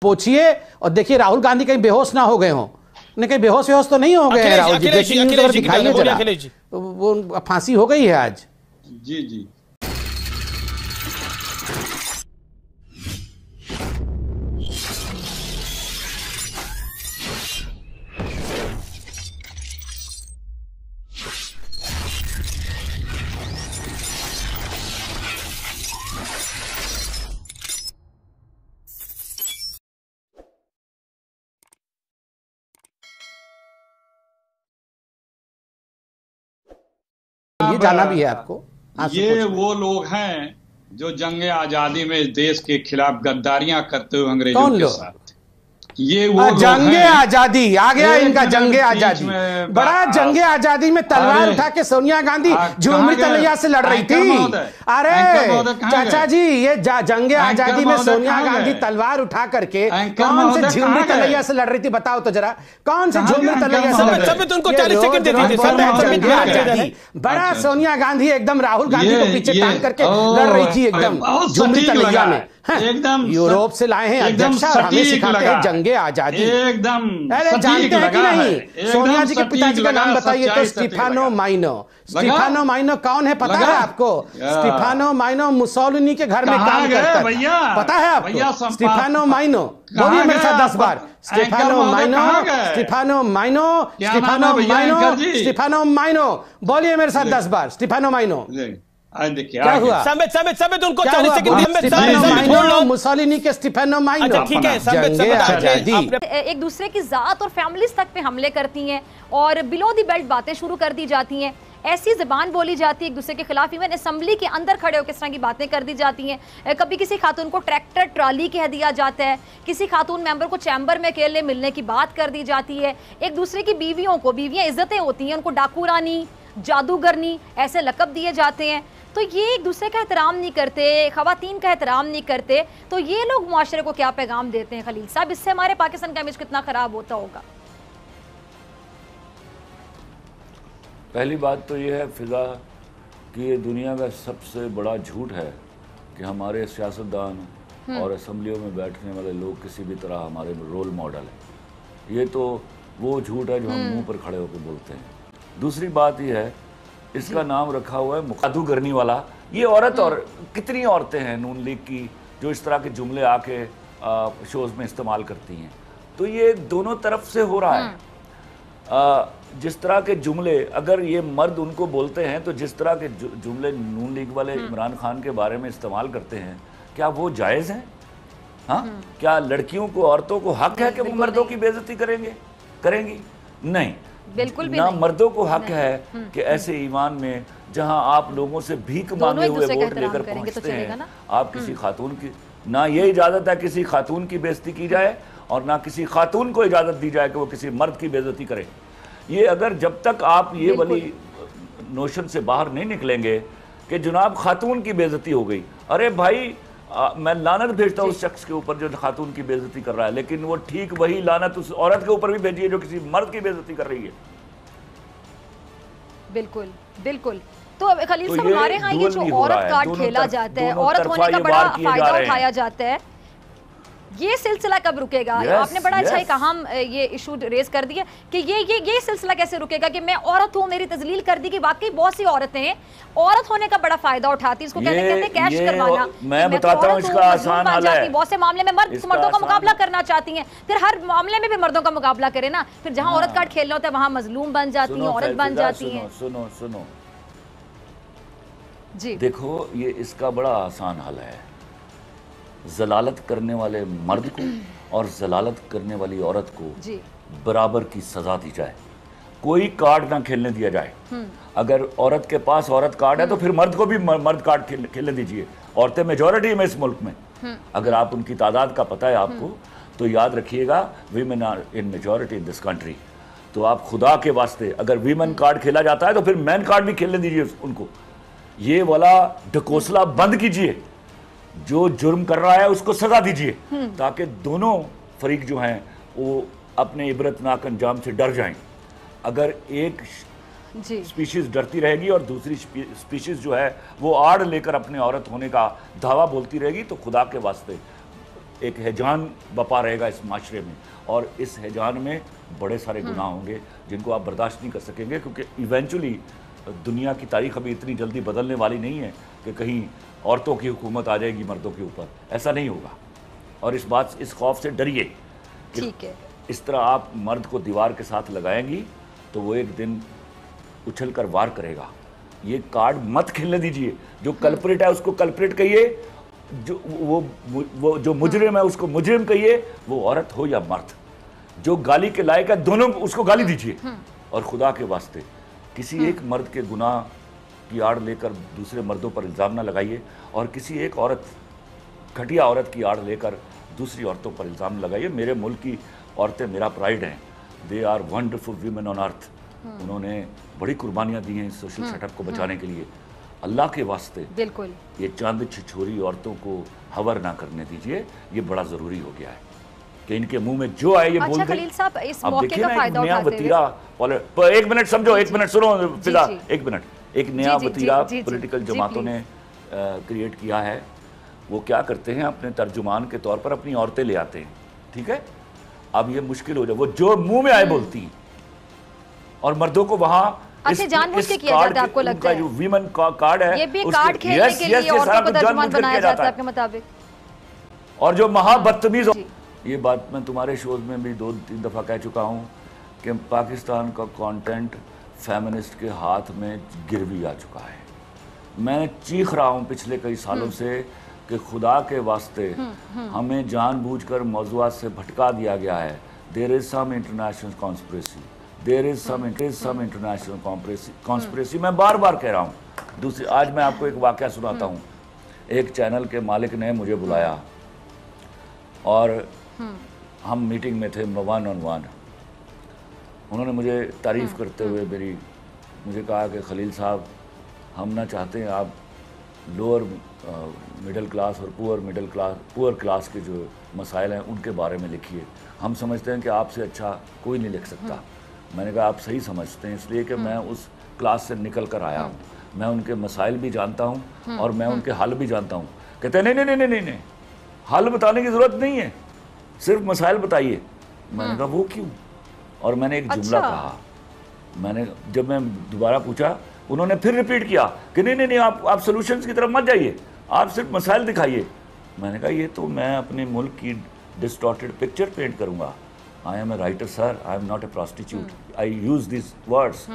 पूछिए और देखिए राहुल गांधी कहीं बेहोश ना हो गए हों। नहीं कहीं बेहोश तो नहीं हो गए हैं राहुल जी? दिखाइए जरा, वो फांसी हो गई है आज। जी जी ये जाना भी है आपको। ये वो लोग हैं जो जंगे आजादी में देश के खिलाफ गद्दारियां करते हुए अंग्रेजों के साथ। ये वो जंगे आजादी आ गया इनका, जंगे आजादी। बड़ा जंगे आजादी में तलवार उठा के सोनिया गांधी झुमरी तलैया से लड़ रही थी। अरे चाचा जी, ये जंगे आजादी में सोनिया गांधी तलवार उठा करके कौन से झुमरी तलैया से लड़ रही थी? बताओ तो जरा, कौन से झुमरी तलैया से लड़ रही थी? बड़ा सोनिया गांधी एकदम राहुल गांधी को पीछे टांग करके लड़ रही थी एकदम झुमरी तलैया में। एकदम यूरोप से लाए हैं अध्यक्ष और हमें सिखाते हैं जंगे आजादी। एकदम अरे जानते हैं कि नहीं? सोनिया जी के पिताजी का नाम बताइए तो स्टीफानो माइनो। स्टीफानो माइनो कौन है पता है आपको? स्टीफानो माइनो मुसोलिनी के घर में काम करता है, पता है आपको? स्टीफानो माइनो, बोलिए मेरे साथ 10 बार। स्टीफानो माइनो, स्टीफानो माइनो, स्टीफानो माइनो, स्टीफानो माइनो, बोलिए मेरे साथ 10 बार। स्टीफानो माइनो क्या हुआ? समेत उनको 40 सेकंड मुसोलिनी के स्टीफानो माइनो। अच्छा ठीक है, एक दूसरे की जात और फैमिलीज तक पे हमले करती हैं और बिलो दी बेल्ट बातें शुरू कर दी जाती हैं। ऐसी ज़बान बोली जाती है एक दूसरे के खिलाफ। इवन असेंबली के अंदर खड़े होकर इस तरह की बातें कर दी जाती हैं। कभी किसी खातून को ट्रैक्टर ट्रॉली कह दिया जाता है, किसी खातून मेंबर को चैम्बर में अकेले मिलने की बात कर दी जाती है। एक दूसरे की बीवियों को, बीवियाँ इज्जतें होती हैं, उनको डाकू रानी, जादूगरनी ऐसे लक़ब दिए जाते हैं। तो ये एक दूसरे का एहतराम नहीं करते, ख़वातीन का एहतराम नहीं करते। तो ये लोग मुआशरे को क्या पैगाम देते हैं खलील साहब? इससे हमारे पाकिस्तान का इमेज कितना ख़राब होता होगा? पहली बात तो ये है फिजा कि ये दुनिया का सबसे बड़ा झूठ है कि हमारे सियासतदान और असम्बलियों में बैठने वाले लोग किसी भी तरह हमारे रोल मॉडल है। ये तो वो झूठ है जो हम मुंह पर खड़े होकर बोलते हैं। दूसरी बात ये है, इसका नाम रखा हुआ है जादूगरनी वाला। ये औरत और कितनी औरतें हैं नून लीग की जो इस तरह के जुमले आके शोज़ में इस्तेमाल करती हैं। तो ये दोनों तरफ से हो रहा है। जिस तरह के जुमले अगर ये मर्द उनको बोलते हैं तो जिस तरह के जुमले नून लीग वाले इमरान खान के बारे में इस्तेमाल करते हैं, क्या वो जायज़ हैं? हाँ, क्या लड़कियों को, औरतों को हक है कि वो मर्दों की बेइज्जती करेंगी? नहीं, बिल्कुल भी ना नहीं। मर्दों को हक है कि ऐसे ईमान में जहां आप लोगों से भीख मांगे हुए वोट लेकर पहुंचते हैं, आप किसी खातून की, ना ये इजाज़त है किसी खातून की बेइज्जती की जाए और ना किसी खातून को इजाज़त दी जाए कि वो किसी मर्द की बेइज्जती करे। ये अगर जब तक आप ये वाली नोशन से बाहर नहीं निकलेंगे कि जनाब खातून की बेइज्जती हो गई, अरे भाई मैं लानत भेजता हूँ उस शख्स के ऊपर जो खातून की बेइज्जती कर रहा है, लेकिन वो ठीक वही लानत उस औरत के ऊपर भी भेजिए जो किसी मर्द की बेइज्जती कर रही है। बिल्कुल बिल्कुल। तो खलील साहब, हमारे यहाँ ये जो औरत कार्ड खेला जाता है, औरत होने का बड़ा फायदा उठाया जाता है, ये सिलसिला कब रुकेगा? आपने बड़ा अच्छा एक अहम ये इशू रेज कर दिया कि ये सिलसिला कैसे रुकेगा कि मैं औरत हूँ, मेरी तजलील कर दी। कि वाकई बहुत सी औरती हैं औरत होने का बड़ा फायदा उठाती है, इसको कहते हैं कैश करवाना। मैं बताता हूँ इसका आसान हल है। बहुत से मामले में मर्दों का मुकाबला करना चाहती हैं, फिर हर मामले में भी मर्दों का मुकाबला करे ना, फिर जहाँ औरत कार्ड खेलना होता है वहाँ मजलूम बन जाती है, औरत बन जाती है। सुनो जी, देखो ये इसका बड़ा आसान हल है। जलालत करने वाले मर्द को और जलालत करने वाली औरत को बराबर की सजा दी जाए। कोई कार्ड ना खेलने दिया जाए। अगर औरत के पास औरत कार्ड है तो फिर मर्द को भी मर्द कार्ड खेलने दीजिए। औरतें मेजॉरिटी में इस मुल्क में, अगर आप उनकी तादाद का पता है आपको, तो याद रखिएगा women are in majority in this country. तो आप खुदा के वास्ते अगर वीमेन कार्ड खेला जाता है तो फिर मैन कार्ड भी खेलने दीजिए उनको। ये वाला ढकोसला बंद कीजिए। जो जुर्म कर रहा है उसको सजा दीजिए ताकि दोनों फरीक जो हैं वो अपने इबरतनाक अंजाम से डर जाएं। अगर एक स्पीशीज डरती रहेगी और दूसरी स्पीशीज जो है वो आड़ लेकर अपने औरत होने का दावा बोलती रहेगी तो खुदा के वास्ते ایک ہیجان بپا رہے گا اس معاشرے میں، اور اس ہیجان میں بڑے سارے گناہ ہوں گے جن کو آپ برداشت نہیں کر سکیں گے، کیونکہ ایونچولی دنیا کی تاریخ ابھی اتنی جلدی بدلنے والی نہیں ہے کہ کہیں عورتوں کی حکومت آ جائے گی مردوں کے اوپر، ایسا نہیں ہوگا۔ اور اس خوف سے ڈریے کہ اس طرح آپ مرد کو دیوار کے ساتھ لگائیں گی تو وہ ایک دن اچھل کر وار کرے گا۔ یہ کارڈ مت کھیلنے دیجئے، جو کلپریٹ ہے اس کو کلپریٹ کہیے، جو مجرم ہے اس کو مجرم کہیے، وہ عورت ہو یا مرد، جو گالی کے لائق ہے دونوں اس کو گالی دیجئے۔ اور خدا کے واسطے کسی ایک مرد کے گناہ کی آڑ لے کر دوسرے مردوں پر الزام نہ لگائیے، اور کسی ایک گھٹیا عورت کی آڑ لے کر دوسری عورتوں پر الزام لگائیے۔ میرے ملک کی عورتیں میرا پرائیڈ ہیں، they are wonderful women on earth, انہوں نے بڑی قربانیاں دی ہیں اس سوشل سیٹ اپ کو بچانے کے لیے۔ اللہ کے واسطے بالکل یہ چاند چھچھوری عورتوں کو حور نہ کرنے دیجئے، یہ بڑا ضروری ہو گیا ہے کہ ان کے منہ میں جو آئے یہ بول دیں۔ اچھا خلیل صاحب، اس موقع کا فائدہ اٹھاتے ہوئے ایک منٹ سمجھو، ایک منٹ سنو فضا، ایک منٹ، ایک نیا وتیرہ پولیٹیکل جماعتوں نے کریٹ کیا ہے۔ وہ کیا کرتے ہیں، اپنے ترجمان کے طور پر اپنی عورتیں لے آتے ہیں، ٹھیک ہے؟ اب یہ مشکل ہو جائے، وہ جو منہ میں آئے بولتی ہیں، اور مردوں کو وہاں اچھا جان بوجھ کے کیا جاتا ہے، آپ کو لگتا ہے جو ویمن کارڈ ہے یہ بھی کارڈ کھیلنے کے لیے عورتوں کو ترجمان بنایا جاتا ہے آپ کے مطابق؟ اور جو مہا بدتمیز، یہ بات میں تمہارے شوز میں بھی 2-3 دفعہ کہہ چکا ہوں کہ پاکستان کا کانٹینٹ فیمنسٹ کے ہاتھ میں گروی آ چکا ہے۔ میں چیخ رہا ہوں پچھلے کئی سالوں سے کہ خدا کے واسطے ہمیں جان بوجھ کر موضوعات سے بھٹکا دیا گیا ہے۔ There is some international conspiracy. There is some international conspiracy. میں بار بار کہہ رہا ہوں۔ آج میں آپ کو ایک واقعہ سناتا ہوں۔ ایک چینل کے مالک نے مجھے بلایا اور ہم میٹنگ میں تھے ون آن ون۔ انہوں نے مجھے تعریف کرتے ہوئے مجھے کہا کہ خلیل صاحب، ہم نہ چاہتے ہیں آپ لوور مڈل کلاس اور پور کلاس کے جو مسائل ہیں ان کے بارے میں لکھیے، ہم سمجھتے ہیں کہ آپ سے اچھا کوئی نہیں لکھ سکتا۔ میں نے کہا آپ صحیح سمجھتے ہیں، اس لیے کہ میں اس کلاس سے نکل کر آیا ہوں، میں ان کے مسائل بھی جانتا ہوں اور میں ان کے حل بھی جانتا ہوں۔ کہتے ہیں نہیں، حل بتانے کی ضرورت نہیں ہے، صرف مسائل بتائیے۔ میں نے کہا وہ کیوں؟ اور میں نے ایک جملہ کہا، جب میں دوبارہ پوچھا، انہوں نے پھر ریپیٹ کیا کہ نہیں آپ سولوشنز کی طرف مت جائیے، آپ صرف مسائل دکھائیے۔ میں نے کہا یہ تو میں اپنے ملک کی ڈسٹارٹڈ پکچر پینٹ کروں گا۔ I am a writer, sir. I am not a prostitute. I use these words.